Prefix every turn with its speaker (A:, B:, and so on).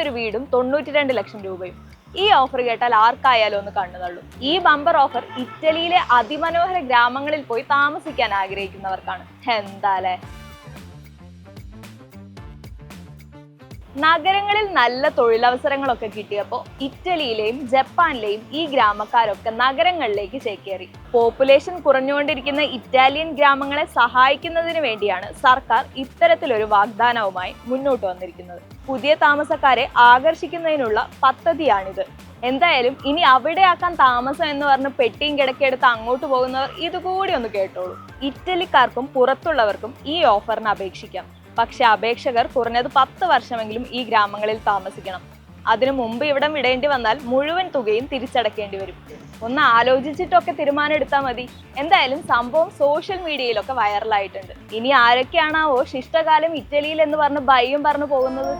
A: ഒരു വീടും 92 ലക്ഷം രൂപയും. ഈ ഓഫർ കേട്ടാൽ ആർക്കായാലും ഒന്ന് കണ്ണു തള്ളും. ഈ ബമ്പർ ഓഫർ ഇറ്റലിയിലെ അതിമനോഹര ഗ്രാമങ്ങളിൽ പോയി താമസിക്കാൻ ആഗ്രഹിക്കുന്നവർക്കാണ്. എന്താലേ. നഗരങ്ങളിൽ നല്ല തൊഴിലവസരങ്ങളൊക്കെ കിട്ടിയപ്പോൾ ഇറ്റലിയിലെയും ജപ്പാനിലെയും ഈ ഗ്രാമക്കാരൊക്കെ നഗരങ്ങളിലേക്ക് ചേക്കേറി. പോപ്പുലേഷൻ കുറഞ്ഞുകൊണ്ടിരിക്കുന്ന ഇറ്റാലിയൻ ഗ്രാമങ്ങളെ സഹായിക്കുന്നതിന് വേണ്ടിയാണ് സർക്കാർ ഇത്തരത്തിലൊരു വാഗ്ദാനവുമായി മുന്നോട്ട് വന്നിരിക്കുന്നത്. പുതിയ താമസക്കാരെ ആകർഷിക്കുന്നതിനുള്ള പദ്ധതിയാണിത്. എന്തായാലും ഇനി അവിടെയാക്കാൻ താമസം എന്ന് പറഞ്ഞ് പെട്ടിയും കിടക്കെടുത്ത് അങ്ങോട്ട് പോകുന്നവർ ഇതുകൂടി ഒന്ന് കേട്ടോളൂ. ഇറ്റലിക്കാർക്കും പുറത്തുള്ളവർക്കും ഈ ഓഫറിന് അപേക്ഷിക്കാം. പക്ഷെ അപേക്ഷകർ കുറഞ്ഞത് 10 വർഷമെങ്കിലും ഈ ഗ്രാമങ്ങളിൽ താമസിക്കണം. അതിനു മുമ്പ് ഇവിടം വിടേണ്ടി വന്നാൽ മുഴുവൻ തുകയും തിരിച്ചടക്കേണ്ടി വരും. ഒന്ന് ആലോചിച്ചിട്ടൊക്കെ തീരുമാനം എടുത്താൽ മതി. എന്തായാലും സംഭവം സോഷ്യൽ മീഡിയയിലൊക്കെ വൈറലായിട്ടുണ്ട്. ഇനി ആരൊക്കെയാണാവോ ശിഷ്ടകാലം ഇറ്റലിയിൽ എന്ന് പറഞ്ഞ് ബൈയും പറഞ്ഞു പോകുന്നത്?